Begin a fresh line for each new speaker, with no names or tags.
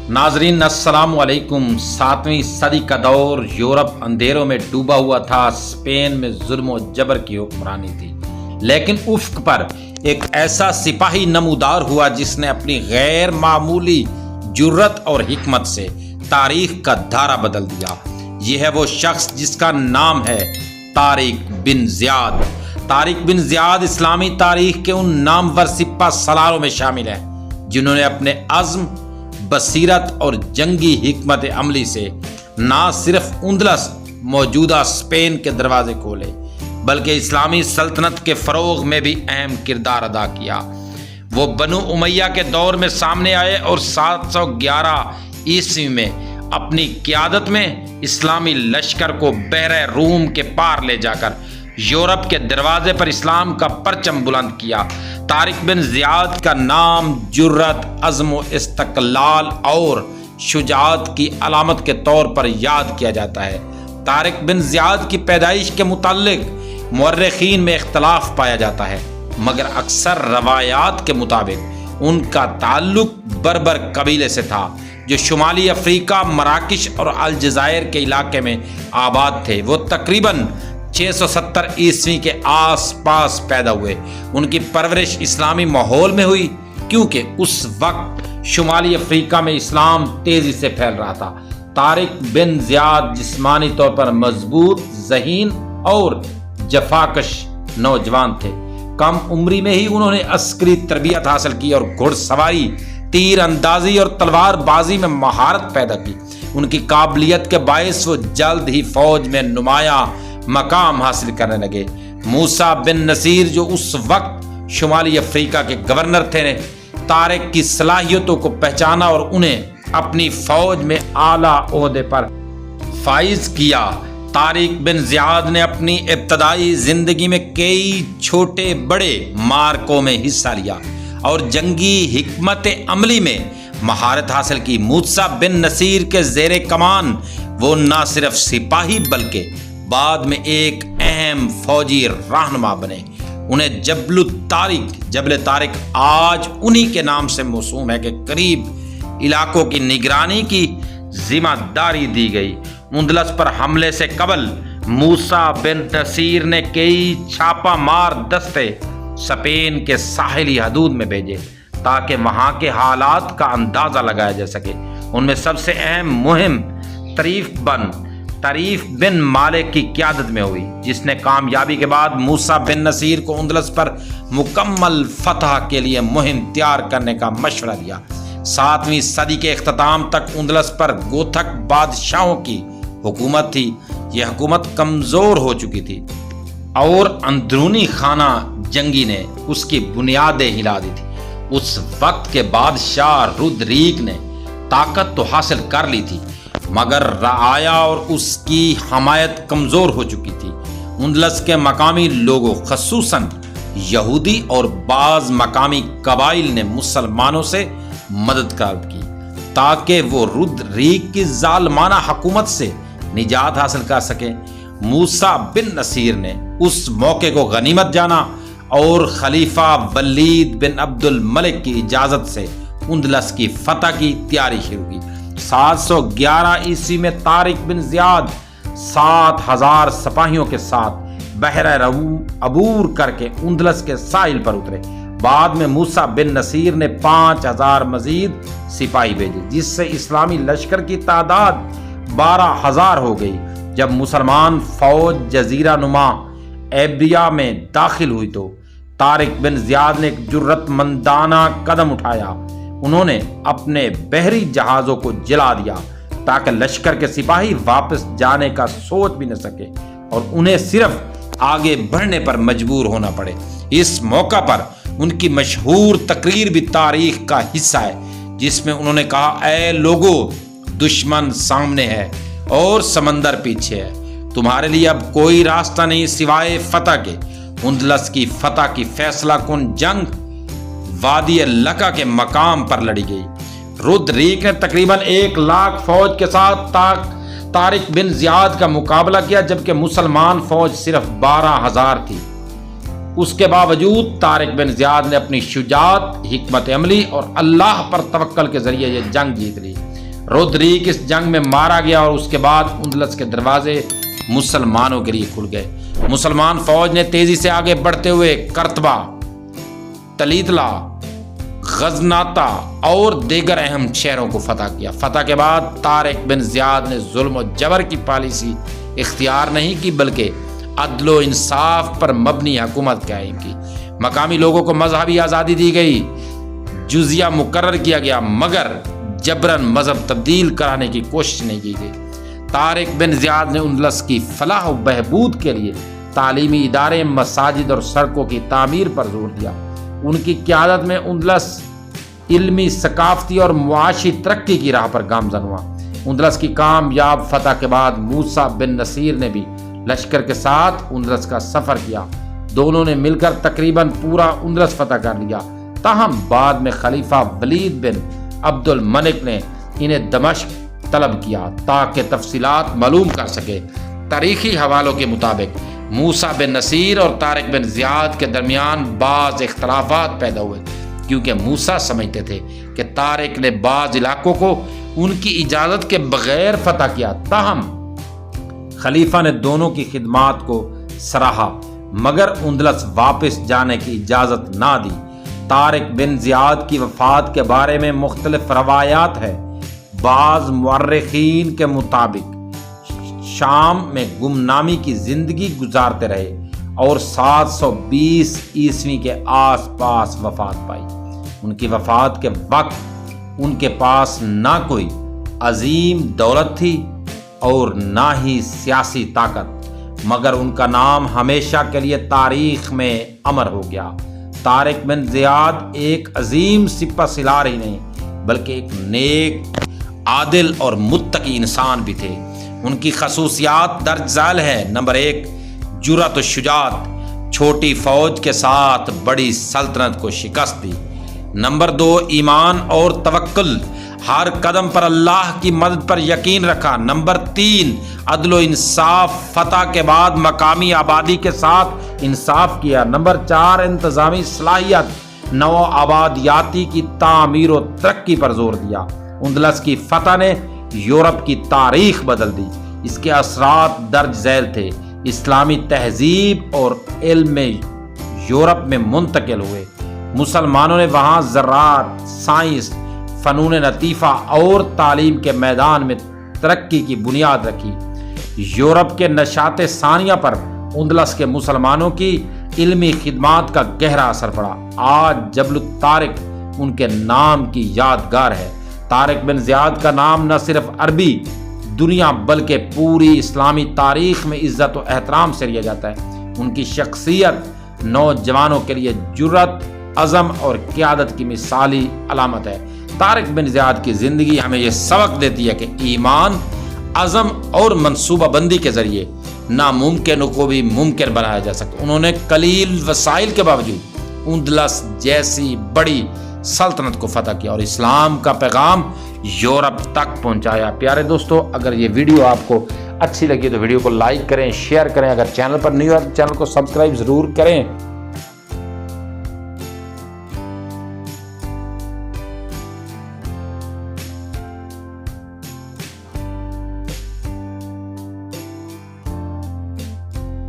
नाजरीन अस्सलाम वालेकुम। 7वीं सदी का दौर, यूरोप अंधेरों में डूबा हुआ था। स्पेन में जुल्म और जबर की हुक्मरानी थी, लेकिन उफ्क पर एक ऐसा सिपाही नमूदार हुआ जिसने अपनी गैर मामूली जुर्रत और हिकमत से तारीख का धारा बदल दिया। यह है वो शख्स जिसका नाम है Tariq bin Ziyad. Tariq bin Ziyad इस्लामी तारीख के उन नामवर सिपा सलारों में शामिल हैं जिन्होंने अपने अज़्म, बसीरत और जंगी हिकमत अमली से ना सिर्फ उंदलस मौजूदा स्पेन के दरवाजे खोले, बल्कि इस्लामी सल्तनत के फ़रोग़ में भी अहम किरदार अदा किया। वो बनु उमैया के दौर में सामने आए और 711 ईस्वी में अपनी क़यादत में इस्लामी लश्कर को बहरे रूम के पार ले जाकर यूरोप के दरवाजे पर इस्लाम का परचम बुलंद किया। तारिक बिन ज़ियाद का नाम जुर्रत, अज़्म व इस्तक़लाल और शुजाअत की अलामत के तौर पर याद किया जाता है। तारिक बिन ज़ियाद की पैदाइश के मुताल्लिक़ मुअर्रिख़ीन में इख्तलाफ पाया जाता है, मगर अक्सर रवायात के मुताबिक उनका ताल्लुक बर्बर कबीले से था जो शुमाली अफ्रीका, मराकश और अलजायर के इलाके में आबाद थे। वो तकरीबन 670 ईस्वी के आसपास पैदा हुए। उनकी परवरिश इस्लामी माहौल में हुई, क्योंकि उस वक्त शुमाली अफ्रीका में इस्लाम तेजी से फैल रहा था। तारिक बिन ज़ियाद जिस्मानी तौर पर मजबूत, ज़हीन और जफाकश नौजवान थे। कम उम्री में ही उन्होंने अस्करी तरबियत हासिल की और घुड़सवारी, तीर अंदाजी और तलवारबाजी में महारत पैदा की। उनकी काबिलियत के बायस वो जल्द ही फौज में नुमाया मकाम हासिल करने लगे। मूसा बिन नसीर, जो उस वक्त शुमाली अफ्रीका के गवर्नर थे, ने तारिक की सलाहियतों को पहचाना और उन्हें अपनी फौज में आला ओहदे पर फाइज किया। तारिक बिन ज़ियाद ने अपनी इब्तदाई जिंदगी में कई छोटे बड़े मार्कों में हिस्सा लिया और जंगी हिकमत अमली में महारत हासिल की। मूसा बिन नसीर के ज़ेरे कमान वो न सिर्फ सिपाही बल्कि बाद में एक अहम फौजी रहनुमा बने। उन्हें जबल तारिक आज उन्हीं के नाम से मौसूम है के करीब इलाकों की निगरानी की जिम्मेदारी दी गई। उंदलस पर हमले से कबल मूसा बिन नसीर ने कई छापा मार दस्ते स्पेन के साहिली हदूद में भेजे ताकि वहां के हालात का अंदाजा लगाया जा सके। उनमें सबसे अहम मुहिम तारीफ बिन मालिक की क़यादत में हुई, जिसने कामयाबी के बाद मूसा बिन नसीर को उंदलस पर मुकम्मल फतह के लिए मुहिम तैयार करने का मशवरा दिया। 7वीं सदी के इख्तिताम तक उंदलस पर गोथक बादशाहों की हुकूमत थी। यह हुकूमत कमज़ोर हो चुकी थी और अंदरूनी खाना जंगी ने उसकी बुनियादें हिला दी थी। उस वक्त के बादशाह रुद्रीक ने ताकत तो हासिल कर ली थी, मगर रआया और उसकी हमायत कमज़ोर हो चुकी थी। उंदलस के मकामी लोगों, खसूसन यहूदी और बाज़ मकामी कबाइल ने मुसलमानों से मदद की ताकि वो रुद्रीक की जालमाना हुकूमत से निजात हासिल कर सके। मूसा बिन नसीर ने उस मौके को गनीमत जाना और खलीफा वलीद बिन अब्दुल मलिक की इजाज़त से उंदलस की फतह की तैयारी शुरू की। 711 ईस्वी में तारिक बिन ज़ियाद 7000 सिपाहियों के साथ बहरा अबूर करके उंदलस के साहिल पर उतरे। बाद में मूसा बिन नसीर ने 5000 मजीद सिपाही भेजे, जिससे इस्लामी लश्कर की तादाद 12000 हो गई। जब मुसलमान फौज जजीरा नुमा एब्रिया में दाखिल हुई तो तारिक बिन ज़ियाद ने एक जुर्रतमंदाना कदम उठाया। उन्होंने अपने बहरी जहाज़ों को जला दिया ताकि लश्कर के सिपाही वापस जाने का सोच भी न सके और उन्हें सिर्फ आगे बढ़ने पर मजबूर होना पड़े। इस मौका पर उनकी मशहूर तकरीर भी तारीख का हिस्सा है, जिसमें उन्होंने कहा, ऐ लोगो, दुश्मन सामने है और समंदर पीछे है। तुम्हारे लिए अब कोई रास्ता नहीं सिवाय फतह के। उंदलस की फतह की फैसला कुन जंग वादी लका के मकाम पर लड़ी गई। रुद्रीक ने तकरीबन 1 लाख फौज के साथ तारिक बिन ज़ियाद का मुकाबला किया, जबकि मुसलमान फौज सिर्फ 12000 थी। उसके बावजूद तारिक बिन ज़ियाद ने अपनी शुजाअत, हिकमत अमली और अल्लाह पर तवक्कल के जरिए ये जंग जीत ली। रोदरीक इस जंग में मारा गया और उसके बाद उंदलस के दरवाजे मुसलमानों के लिए खुल गए। मुसलमान फौज ने तेजी से आगे बढ़ते हुए करतबा, तलीतला, गजनाता और दीगर अहम शहरों को फतह किया। फतह के बाद तारिक बिन ज़ियाद ने जुल्म और जबर की पॉलिसी इख्तियार नहीं की, बल्कि अदलो इंसाफ पर मबनी हुकूमत कायम की। मकामी लोगों को मजहबी आज़ादी दी गई, जुजिया मुकर्रर किया गया, मगर जबरन मजहब तब्दील कराने की कोशिश नहीं की गई। तारिक बिन ज़ियाद ने उंदलस की फलाह और बहबूद के लिए तालीमी इदारे, मसाजिद और सड़कों की तामीर पर जोर दिया। उनकी क़यादत में उंदलस इल्मी, सकाफती और मुआशी तरक्की की राह पर गामजन हुआ। उंदलस की कामयाब फतह के बाद मूसा बिन नसीर ने भी लश्कर के साथ उंदलस का सफ़र किया। दोनों ने मिलकर तकरीबन पूरा उंदलस फतह कर लिया। ताहम बाद में खलीफा वलीद बिन अब्दुल मलिक ने इन्हें दमश्क तलब किया ताकि तफसीलात मालूम कर सके। तारीखी हवालों के मुताबिक मूसा बिन नसीर और तारिक बिन ज़ियाद के दरमियान बाज़ इख्तलाफात पैदा हुए, क्योंकि मूसा समझते थे कि तारिक ने बाज़ इलाकों को उनकी इजाज़त के बगैर फतह किया। ताहम खलीफा ने दोनों की खिदमात को सराहा, मगर उंदलस वापस जाने की इजाज़त ना दी। तारिक बिन ज़ियाद की वफ़ात के बारे में मुख्तलिफ रवायात है। बाज़ मुअर्रिखीन के मुताबिक शाम में गुमनामी की ज़िंदगी गुजारते रहे और 720 ईस्वी के आसपास वफ़ात पाई। उनकी वफ़ात के वक्त उनके पास ना कोई अजीम दौलत थी और ना ही सियासी ताकत, मगर उनका नाम हमेशा के लिए तारीख में अमर हो गया। तारिक बिन ज़ियाद एक अजीम सिपह सलार ही नहीं, बल्कि एक नेक, आदिल और मुत्तकी इंसान भी थे। उनकी खसूसियात दर्ज झैल है। नंबर 1, जुरत और शुजात, छोटी फौज के साथ बड़ी सल्तनत को शिकस्त दी। नंबर 2, ईमान और तवक्कुल, हर कदम पर अल्लाह की मदद पर यकीन रखा। नंबर 3, अदलो इंसाफ, फतह के बाद मकामी आबादी के साथ इंसाफ किया। नंबर 4, इंतज़ामी सलाहियत, नौ आबादियाती की तामीर और तरक्की पर जोर दिया। उंदलस की फतह ने यूरोप की तारीख बदल दी। इसके असरात दर्ज झैल थे। इस्लामी तहजीब और इल्म यूरोप में मुंतकिल हुए। मुसलमानों ने वहाँ ज़राअत, साइंस, फ़नून लतीफ़ा और तालीम के मैदान में तरक्की की बुनियाद रखी। यूरोप के नशात सानिया पर उंदलस के मुसलमानों की इल्मी खिदमात का गहरा असर पड़ा। आज जबल तारिक उनके नाम की यादगार है। तारिक बिन ज़ियाद का नाम न सिर्फ अरबी दुनिया बल्कि पूरी इस्लामी तारीख में इज्जत और एहतराम से लिया जाता है। उनकी शख्सियत नौजवानों के लिए जुर्रत, अज़म और क़यादत की मिसाली अलामत है। तारिक बिन ज़ियाद की ज़िंदगी हमें यह सबक देती है कि ईमान, अज़म और मनसूबाबंदी के ज़रिए नामुमकिन को भी मुमकिन बनाया जा सकता है। उन्होंने कलील वसाइल के बावजूद उंदलस जैसी बड़ी सल्तनत को फतह किया और इस्लाम का पैगाम यूरोप तक पहुंचाया। प्यारे दोस्तों, अगर ये वीडियो आपको अच्छी लगी तो वीडियो को लाइक करें, शेयर करें। अगर चैनल पर नहीं हो तो चैनल को सब्सक्राइब ज़रूर करें।